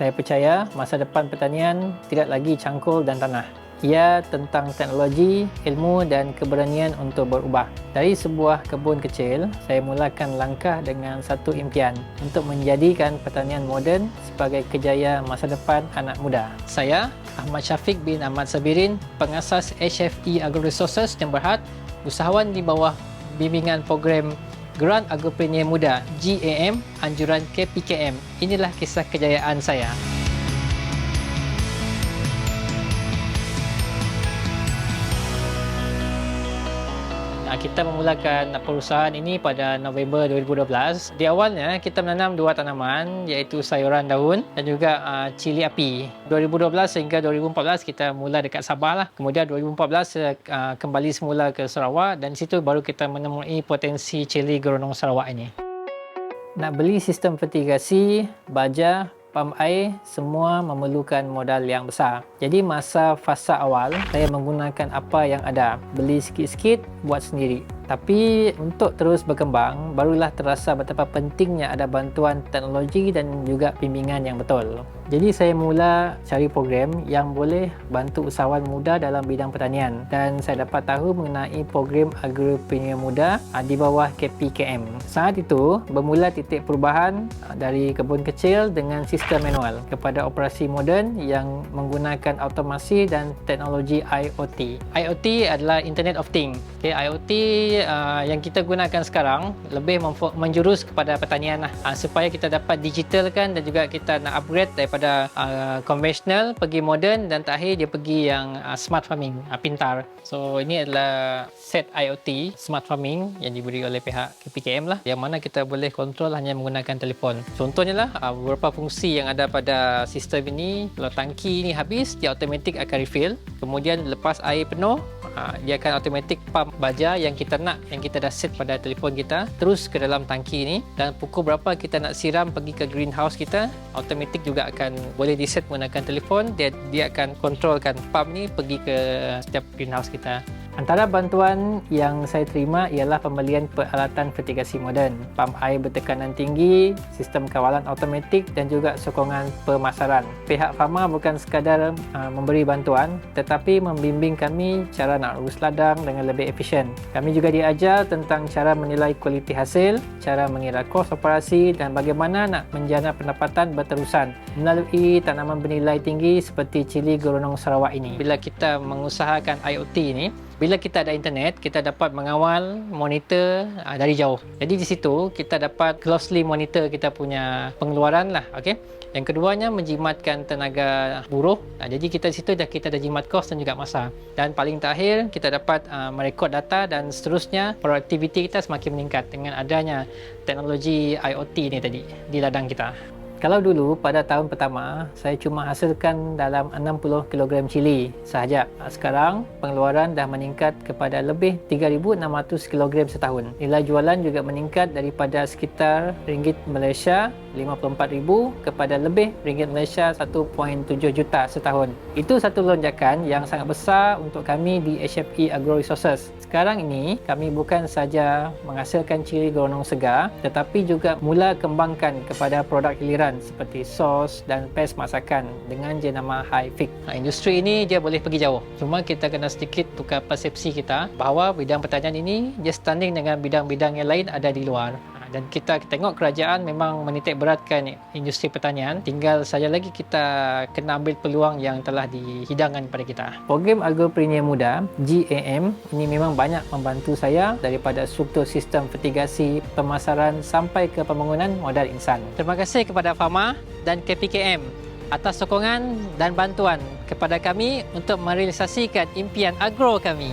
Saya percaya masa depan pertanian tidak lagi cangkul dan tanah. Ia tentang teknologi, ilmu dan keberanian untuk berubah. Dari sebuah kebun kecil, saya mulakan langkah dengan satu impian untuk menjadikan pertanian moden sebagai kejayaan masa depan anak muda. Saya, Ahmad Syafiq bin Ahmad Sabirin, pengasas HFE Agro Resources yang Berhad, usahawan di bawah bimbingan program Grant Agropreneur Muda GAM anjuran KPKM. Inilah kisah kejayaan saya. Kita memulakan perusahaan ini pada November 2012. Di awalnya kita menanam dua tanaman iaitu sayuran daun dan juga cili api. 2012 hingga 2014 kita mula dekat Sabah lah. Kemudian 2014 kembali semula ke Sarawak dan di situ baru kita menemui potensi cili Geronong Sarawak ini. Nak beli sistem fertigasi, baja, pam air, semua memerlukan modal yang besar. Jadi masa fasa awal, saya menggunakan apa yang ada. Beli sikit-sikit, buat sendiri. Tapi untuk terus berkembang, barulah terasa betapa pentingnya ada bantuan teknologi dan juga bimbingan yang betul. Jadi saya mula cari program yang boleh bantu usahawan muda dalam bidang pertanian. Dan saya dapat tahu mengenai program Agropreneur Muda di bawah KPKM. Saat itu, bermula titik perubahan dari kebun kecil dengan sistem manual kepada operasi moden yang menggunakan automasi dan teknologi IoT. IoT adalah Internet of Things. IoT yang kita gunakan sekarang lebih menjurus kepada pertanian supaya kita dapat digitalkan dan juga kita nak upgrade daripada konvensional pergi moden dan terakhir dia pergi yang smart farming, pintar. So ini adalah set IoT smart farming yang diberi oleh pihak KPKM lah, yang mana kita boleh kontrol hanya menggunakan telefon. Contohnya lah beberapa fungsi yang ada pada sistem ini. Kalau tangki ini habis, dia automatik akan refill. Kemudian lepas air penuh, dia akan automatik pump baja yang kita nak, yang kita dah set pada telefon kita terus ke dalam tangki ini, dan pukul berapa kita nak siram pergi ke greenhouse kita, automatik juga akan boleh diset menggunakan telefon. Dia akan kontrolkan pump ni pergi ke setiap greenhouse kita. Antara bantuan yang saya terima ialah pembelian peralatan fertigasi moden, pam air bertekanan tinggi, sistem kawalan automatik dan juga sokongan pemasaran. Pihak Fama bukan sekadar memberi bantuan tetapi membimbing kami cara nak urus ladang dengan lebih efisien. Kami juga diajar tentang cara menilai kualiti hasil, cara mengira kos operasi dan bagaimana nak menjana pendapatan berterusan melalui tanaman bernilai tinggi seperti cili Geronong Sarawak ini. Bila kita mengusahakan IoT ini, bila kita ada internet, kita dapat mengawal, monitor dari jauh. Jadi di situ kita dapat closely monitor kita punya pengeluaran lah. Okay? Yang keduanya menjimatkan tenaga buruh. Jadi kita di situ kita dah jimat kos dan juga masa. Dan paling terakhir kita dapat merekod data dan seterusnya produktiviti kita semakin meningkat dengan adanya teknologi IoT ni tadi di ladang kita. Kalau dulu pada tahun pertama saya cuma hasilkan dalam 60 kg cili sahaja. Sekarang pengeluaran dah meningkat kepada lebih 3,600 kg setahun. Nilai jualan juga meningkat daripada sekitar ringgit Malaysia 54,000 kepada lebih ringgit Malaysia 1.7 juta setahun. Itu satu lonjakan yang sangat besar untuk kami di HFE Agro Resources. Sekarang ini kami bukan saja menghasilkan cili Geronong segar tetapi juga mula kembangkan kepada produk hiliran seperti sos dan pes masakan dengan jenama Hi-Fix. Industri ini dia boleh pergi jauh. Cuma kita kena sedikit tukar persepsi kita bahawa bidang pertanian ini dia standing dengan bidang-bidang yang lain ada di luar. Dan kita tengok kerajaan memang menitik beratkan industri pertanian. Tinggal saja lagi kita kena ambil peluang yang telah dihidangkan kepada kita. Program Agropreneur Muda GAM ini memang banyak membantu saya daripada struktur sistem fertigasi, pemasaran sampai ke pembangunan modal insan. Terima kasih kepada Fama dan KPKM atas sokongan dan bantuan kepada kami untuk merealisasikan impian agro kami.